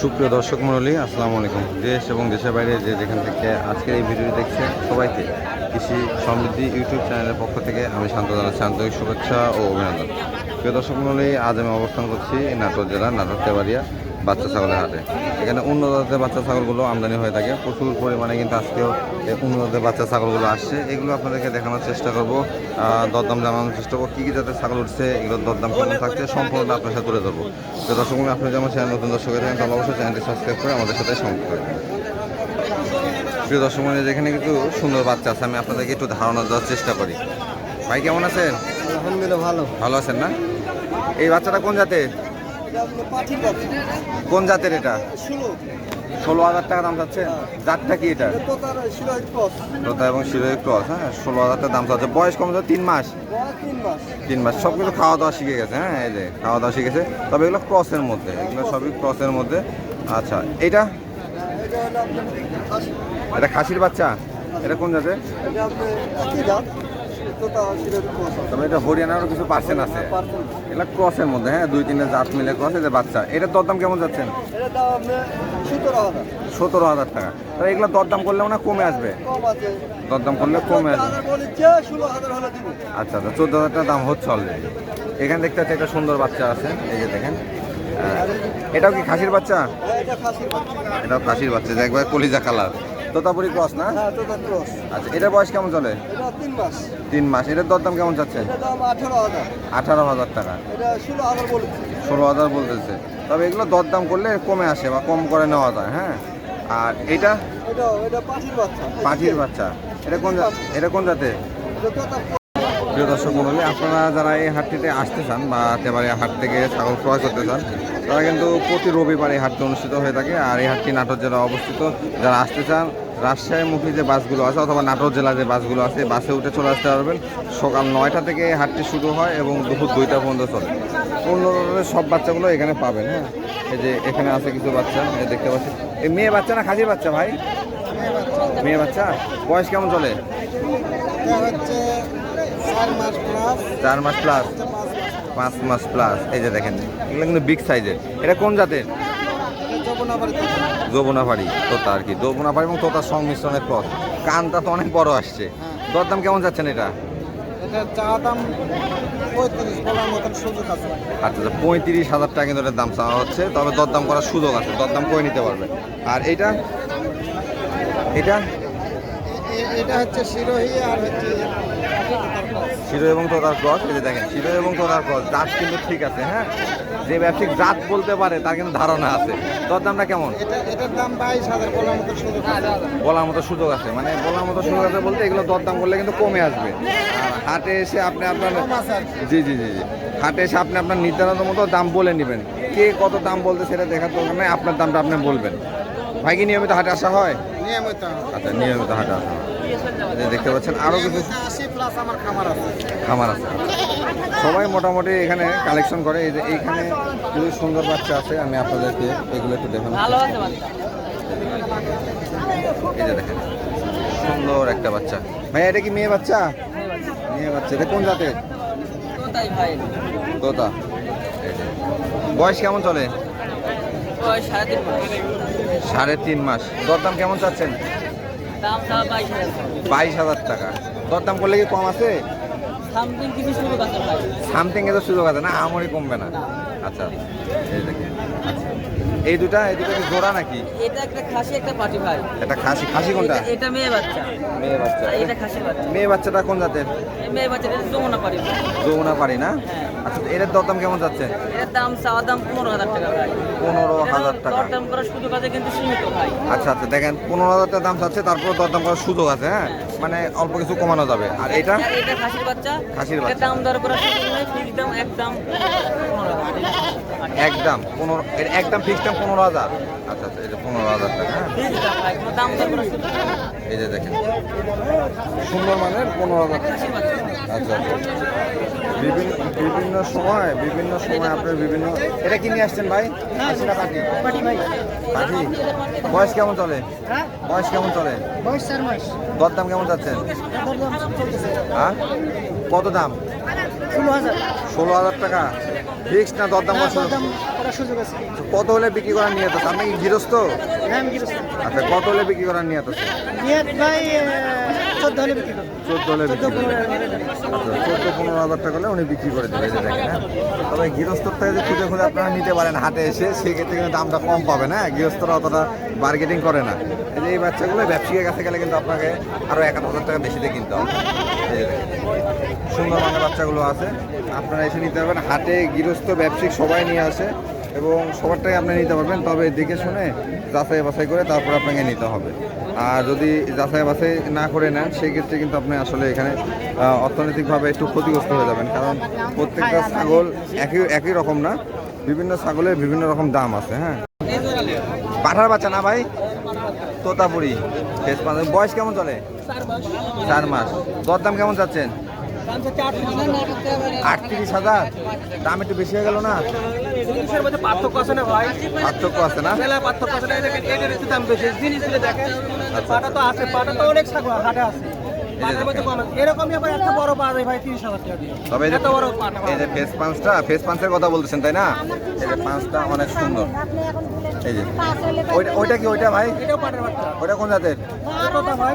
সুপ্রিয় দর্শক মণ্ডলী, আসসালামু আলাইকুম। দেশ এবং দেশের বাইরে যে যেখান থেকে আজকের এই ভিডিওটি দেখছেন সবাইকে কৃষি সমৃদ্ধি ইউটিউব চ্যানেলের পক্ষ থেকে আমি শান্ত জানাচ্ছি আন্তরিক শুভেচ্ছা ও অভিনন্দন। প্রিয় দর্শক মণ্ডলী, আজ আমি অবস্থান করছি নাটোর জেলার নাটোর তেবাড়িয়া বাচ্চা ছাগলের হাটে। এখানে উন্নত জাতের বাচ্চা ছাগলগুলো আমদানি হয়ে থাকে প্রচুর পরিমাণে, কিন্তু আজকেও এই উন্নত জাতের বাচ্চা ছাগলগুলো আসছে। এগুলো আপনাদেরকে দেখানোর চেষ্টা করবো, দরদাম জানানোর চেষ্টা করবো, কী কী জাতের ছাগল উঠছে, এগুলোর দরদাম কেমন থাকছে সম্পূর্ণটা আপনার সাথে তুলে ধরবো। তো দর্শক মণ্ডলী, আপনি যেমন চ্যানেল নতুন দর্শক হয়ে থাকেন তাহলে অবশ্যই চ্যানেলটি সাবস্ক্রাইব করে আমাদের সাথে সংযুক্ত থাকবেন। প্রিয় দর্শক মণ্ডলী, যেখানে কিন্তু সুন্দর বাচ্চা আছে, আমি আপনাদেরকে একটু ধারণা দেওয়ার চেষ্টা করি। ভাই কেমন আছেন? আলহামদুলিল্লাহ ভালো। ভালো আছেন না? এই বাচ্চাটা কোন জাতের? কোন জাতের এটা? 16,000 টাকা দাম যাচ্ছে। জাতটা কি এটা? তোতা এবং শিরোহী ক্রস। হ্যাঁ, 16,000 টাকা দাম যাচ্ছে। বয়স কম যাচ্ছে 3 মাস। 3 মাস সব কিছু খাওয়া দাওয়া শিখে গেছে। হ্যাঁ, এই যে খাওয়া দাওয়া শিখেছে, তবে এগুলো ক্রসের মধ্যে, এগুলো সবই ক্রসের মধ্যে। আচ্ছা, এটা এটা খাসির বাচ্চা। এটা কোন জাতের? তবে এটা হরিয়ানারও কিছু পার্সেন্ট আছে, এগুলো ক্রসের মধ্যে। হ্যাঁ, 2-3 জাত মিলে ক্রস। এই যে বাচ্চা, এটার দরদাম কেমন যাচ্ছেন? 17,000 টাকা। তবে এগুলো দরদাম করলে মনে হয় কমে আসবে, দরদাম করলে কমে আসবে। আচ্ছা আচ্ছা, 14,000 টাকা দাম হচ্ছে অলরেডি। এখানে দেখতে পাচ্ছি একটা সুন্দর বাচ্চা আছে, এই যে দেখেন। এটাও কি খাসির বাচ্চা? এটাও খাসির বাচ্চা, যে একবার কলিজা কালার। তোতাপুরি ক্রস না? আচ্ছা, এটার বয়স কেমন চলে? 3 মাস। এটার দরদাম কেমন যাচ্ছে? 18,000 টাকা। 16,000 বলতেছে, তবে এগুলো দরদাম করলে কমে আসে বা কম করে নেওয়া যায়। হ্যাঁ, আর এটা পাখির বাচ্চা। এটা কোন জাতের? প্রিয় দর্শক মণ্ডলী, আপনারা যারা এই হাটটিতে আসতে চান বা তেবাড়িয়া হাট থেকে ছাগল ক্রয় করতে চান, তারা কিন্তু প্রতি রবিবার এই হাটটি অনুষ্ঠিত হয়ে থাকে। আর এই হাটটি নাটোর জেলায় অবস্থিত। যারা আসতে চান, রাজশাহীমুখী যে বাসগুলো আছে অথবা নাটোর জেলার যে বাসগুলো আছে, বাসে উঠে চলে আসতে পারবেন। সকাল 9টা থেকে এই হাটটি শুরু হয় এবং দুপুর 2টা পর্যন্ত চলে। অন্য সব বাচ্চাগুলো এখানে পাবেন। হ্যাঁ, এই যে এখানে আছে কিছু বাচ্চা, এই দেখতে পাচ্ছি। এই মেয়ে বাচ্চা না খাসির বাচ্চা ভাই? মেয়ে বাচ্চা। বয়স কেমন চলে? 4 মাস প্লাস, 5 মাস প্লাস। এই যে দেখেন, এগুলো কিন্তু বিগ সাইজের। এটা কোন জাতের? যমুনাপাড়ি তোতা আর কি, যমুনাপাড়ি এবং তোতার সংমিশ্রণের ক্রস। কানটা তো অনেক বড় আসছে। দরদাম কেমন যাচ্ছেন এটা? আচ্ছা, 35,000 টাকা কিন্তু এটার দাম চাওয়া হচ্ছে, তবে দরদাম করার সুযোগ আছে, দরদাম করে নিতে পারবে। আর এটা হচ্ছে শিরোহী আর হচ্ছে শিরো এবং তোতার ক্রস। এই যে দেখেন, শিরো এবং তোতার ক্রস। জাত কিন্তু ঠিক আছে। হ্যাঁ, যে ব্যবসায়িক জাত বলতে পারে তার কিন্তু ধারণা আছে। দরদামটা কেমন? এটার দাম 22,000। বলার মতো সুযোগ আছে, মানে বলার মতো সুযোগ আছে বলতে এগুলো দরদাম করলে কিন্তু কমে আসবে। আর হাটে এসে আপনি আপনার জি জি জি জি হাটে এসে আপনি আপনার নির্ধারিত মতো দাম বলে নেবেন। কে কত দাম বলতে সেটা দেখার দরকার নেই, আপনার দামটা আপনি বলবেন। ভাই কি নিয়মিত হাটে আসা হয়? নিয়মিত। আচ্ছা, নিয়মিত হাটে আসা হয়। দেখতে পাচ্ছেন আরো কিছু আমার খামার আছে। সবাই মোটামুটি এখানে কালেকশন করে। এই যে এইখানে খুবই সুন্দর বাচ্চা আছে, আমি আপনাদেরকে এগুলো একটু দেখানো। এই যে দেখেন, সুন্দর একটা বাচ্চা। ভাই এটা কি মেয়ে বাচ্চা? মেয়ে বাচ্চা। এটা কোন জাতের? তোতা। বয়স কেমন চলে? 3.5 মাস। দরদাম কেমন চাচ্ছেন? 22,000 টাকা। দরদাম করলে কি কম আছে? সামথিং এর সুযোগ আছে না, আমারই কমবে না। আচ্ছা, এই দেখেন। আচ্ছা, এই দুটা কি জোড়া নাকি? এটা একটা খাসি, একটা পাটি ভাই। এটা খাসি কোনটা? এটা মেয়ে বাচ্চা। এটা খাসি বাচ্চা। মেয়ে বাচ্চাটা কোন জাতের? মেয়ে বাচ্চাটা যমুনাপাড়ি। যমুনাপাড়ি না? হ্যাঁ। আচ্ছা, এর দরদাম কেমন যাচ্ছে? এর দাম চাওয়া দাম 15,000 টাকা ভাই। 15,000 টাকা। দরদাম করার সুযোগ আছে কিন্তু সীমিত ভাই। আচ্ছা আচ্ছা, দেখেন 15,000 টাকা দাম চাচ্ছে, তারপর দরদাম করার সুযোগ আছে। হ্যাঁ, মানে অল্প কিছু কমানো যাবে। আর এটা খাসির বাচ্চা। এর দাম দর করার সুযোগ নেই, ফিক্স দাম একদম 15,000। একদম ফিক্স দাম 15,000। আচ্ছা আচ্ছা, এই যে 15,000 টাকা। হ্যাঁ, ফিক্স দাম ভাই, কোনো দাম দর করার সুযোগ নেই। এই যে দেখেন, সুন্দর মানের 15,000। আচ্ছা আচ্ছা, বিভিন্ন সময় আপনার বিভিন্ন। এটা কি নিয়ে আসছেন ভাই? পাখি। বয়স কেমন চলে? বয়স 4 মাস। দরদাম কেমন যাচ্ছেন? হ্যাঁ, কত দাম? 16,000। 16,000 টাকা। ফিক্সড না দরদাম হ্যাঁ, করা দরদাম করার সুযোগ আছে। কত হলে বিক্রি করার নিয়ত আছে? আপনি কি গৃহস্থ? হ্যাঁ, আমি গৃহস্থ। আচ্ছা, কত হলে বিক্রি করার নিয়ত আছে? নিয়ত ভাই 14 হলে বিক্রি করবো। 14 হলে বিক্রি করবেন। 14-15 হাজার টাকা হলে উনি বিক্রি করে দেবে, এই যে দেখেন। হ্যাঁ, তবে গৃহস্থর থেকে যে খুঁজে খুঁজে আপনারা নিতে পারেন হাটে এসে, সেক্ষেত্রে কিন্তু দামটা কম পাবেন। হ্যাঁ, গৃহস্থরা অতটা বার্গেটিং করে না। এই যে এই বাচ্চাগুলো ব্যবসায়ীর কাছে গেলে কিন্তু আপনাকে আরও 1,000 টাকা বেশি দিয়ে কিনতে হবে। এই যে দেখেন, সুন্দর মানের বাচ্চাগুলো আছে, আপনারা এসে নিতে পারবেন। হাটে গৃহস্থ ব্যবসায়িক সবাই নিয়ে আসে এবং সবারটাই আপনি নিতে পারবেন, তবে দেখে শুনে যাচাই বাছাই করে তারপর আপনাকে নিতে হবে। আর যদি যাচাই বাছাই না করে নেন, সেক্ষেত্রে কিন্তু আপনি আসলে এখানে অর্থনৈতিকভাবে একটু ক্ষতিগ্রস্ত হয়ে যাবেন, কারণ প্রত্যেকটা ছাগল একই রকম না, বিভিন্ন ছাগলের বিভিন্ন রকম দাম আছে। হ্যাঁ, পাঠার বাচ্চা না ভাই? তোতাপুরি ফেস পাঁচ। বয়স কেমন চলে? 4 মাস। দরদাম কেমন চাচ্ছেন? 38,000। দাম একটু বেশি হয়ে গেল না? জিনিসের মধ্যে পার্থক্য আছে না ভাই? পার্থক্য আছে না? মেলা পার্থক্য আছে না, এটার একটু দাম বেশি। জিনিসগুলো দেখেন, আচ্ছা। পাটা তো আছে, পাটা তো অনেক ছাগল হাটে আছে। পাটার মধ্যে কম আছে। এরকমই আবার এত বড় পাওয়া যায় ভাই 30,000 টাকা দিয়ে। তবে এই যে এত বড় পাটা এই যে ফেস পাঁচের কথা বলতেছেন তাই না? এই যে পাঁচটা অনেক সুন্দর। এই যে ওইটা কি ওইটা ভাই? এটাও পাটার বাচ্চা। ওইটা কোন জাতের? কত ভাই?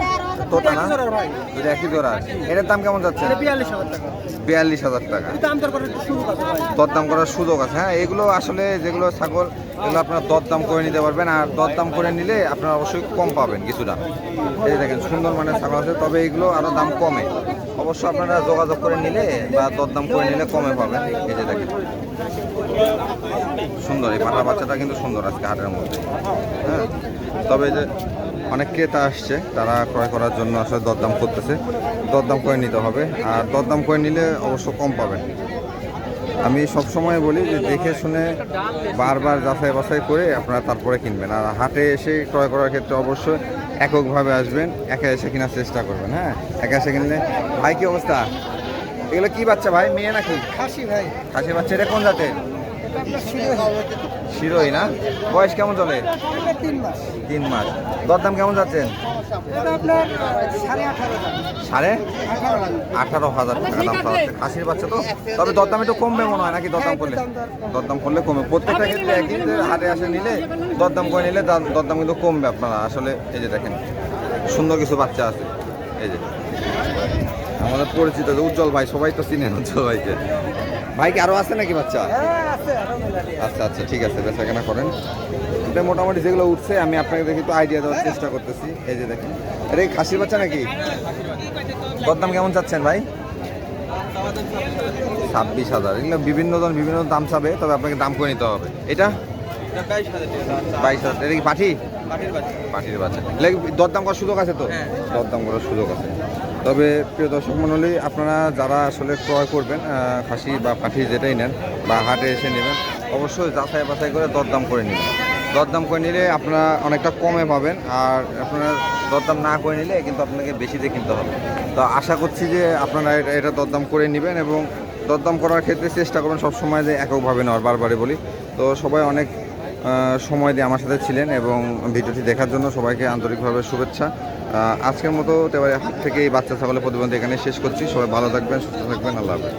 তোতা না? একই জোড়ার ভাই। এটা একই জোড়া। এটার দাম কেমন যাচ্ছে? এটা 42,000 টাকা। 42,000 টাকা। কিন্তু দাম দর করে একটু শুরু আছে ভাই। দরদাম করার সুযোগ আছে। হ্যাঁ, এগুলো আসলে যেগুলো ছাগল, এগুলো আপনারা দরদাম করে নিতে পারবেন, আর দরদাম করে নিলে আপনারা অবশ্যই কম পাবেন কিছুটা। এই যে দেখেন, সুন্দর মানের ছাগল আছে, তবে এগুলো আরও দাম কমে। অবশ্য আপনারা যোগাযোগ করে নিলে বা দরদাম করে নিলে কমে পাবেন। এই যে দেখেন, সুন্দর এই পাঠা বাচ্চাটা কিন্তু সুন্দর আজকে হাটের মধ্যে। হ্যাঁ, তবে যে অনেক ক্রেতা আসছে, তারা ক্রয় করার জন্য আসলে দরদাম করতেছে, দরদাম করে নিতে হবে, আর দরদাম করে নিলে অবশ্য কম পাবেন। আমি সবসময় বলি যে দেখে শুনে বারবার যাচাই বাছাই করে আপনারা তারপরে কিনবেন, আর হাটে এসে ক্রয় করার ক্ষেত্রে অবশ্যই এককভাবে আসবেন, একা এসে কেনার চেষ্টা করবেন। হ্যাঁ, একা এসে কিনলে। ভাই কি অবস্থা? এগুলো কি বাচ্চা ভাই? মেয়ে নাকি? খাসি ভাই। খাসি বাচ্চা। এটা কোন জাতের? এটা আপনার শিরোহী। শিরোই না? বয়স কেমন চলে? এটা 3 মাস। 3 মাস। দরদাম কেমন যাচ্ছেন? এটা আপনার 18,500 টাকা। 18,500 টাকা দাম চাচ্ছে। খাসির বাচ্চা তো, তবে দরদাম একটু কমবে মনে হয় নাকি? দরদাম করলে, দরদাম করলে কমবে। প্রত্যেকটা ক্ষেত্রে একই যে হাটে আসে নিলে, দরদাম করে নিলে দরদাম কিন্তু কমবে আপনারা আসলে। এই যে দেখেন, সুন্দর কিছু বাচ্চা আছে। এই যে আমাদের পরিচিত যে উজ্জ্বল ভাই, সবাই তো চিনেন উজ্জ্বল ভাইকে। ভাই কি আরো আছে নাকি বাচ্চা? হ্যাঁ, আছে আলহামদুলিল্লাহ। আচ্ছা আচ্ছা, ঠিক আছে, বেচাকেনা করেন। এটা মোটামুটি যেগুলো উঠছে আমি আপনাকে দেখি তো আইডিয়া দেওয়ার চেষ্টা করতেছি। এই যে দেখেন, এটা কি খাসির বাচ্চা নাকি? দরদাম কেমন চাচ্ছেন ভাই? 26,000। এগুলো বিভিন্ন জন বিভিন্ন দাম চাবে, তবে আপনাকে দাম করে নিতে হবে। এটা 22,000। এটা কি পাঠি? পাঠির বাচ্চা। এগুলো কি দরদাম করার সুযোগ আছে তো? দরদাম করার সুযোগ আছে। তবে প্রিয় দর্শক মণ্ডলী, আপনারা যারা আসলে ক্রয় করবেন খাসি বা পাঠি যেটাই নেন বা হাটে এসে নেবেন, অবশ্যই যাচাই বাছাই করে দরদাম করে নেবেন। দরদাম করে নিলে আপনারা অনেকটা কমে পাবেন, আর আপনারা দরদাম না করে নিলে কিন্তু আপনাকে বেশি দিয়ে কিনতে হবে। তো আশা করছি যে আপনারা এটা দরদাম করে নেবেন, এবং দরদাম করার ক্ষেত্রে চেষ্টা করবেন সবসময় যে এককভাবে নেওয়ার, বারবারই বলি। তো সবাই অনেক সময় দিয়ে আমার সাথে ছিলেন, এবং ভিডিওটি দেখার জন্য সবাইকে আন্তরিকভাবে শুভেচ্ছা। আজকের মতো তেবারে হাট থেকে এই বাচ্চা ছাগলের প্রতিবন্ধী এখানে শেষ করছি। সবাই ভালো থাকবেন, সুস্থ থাকবেন। আল্লাহ হাফেজ।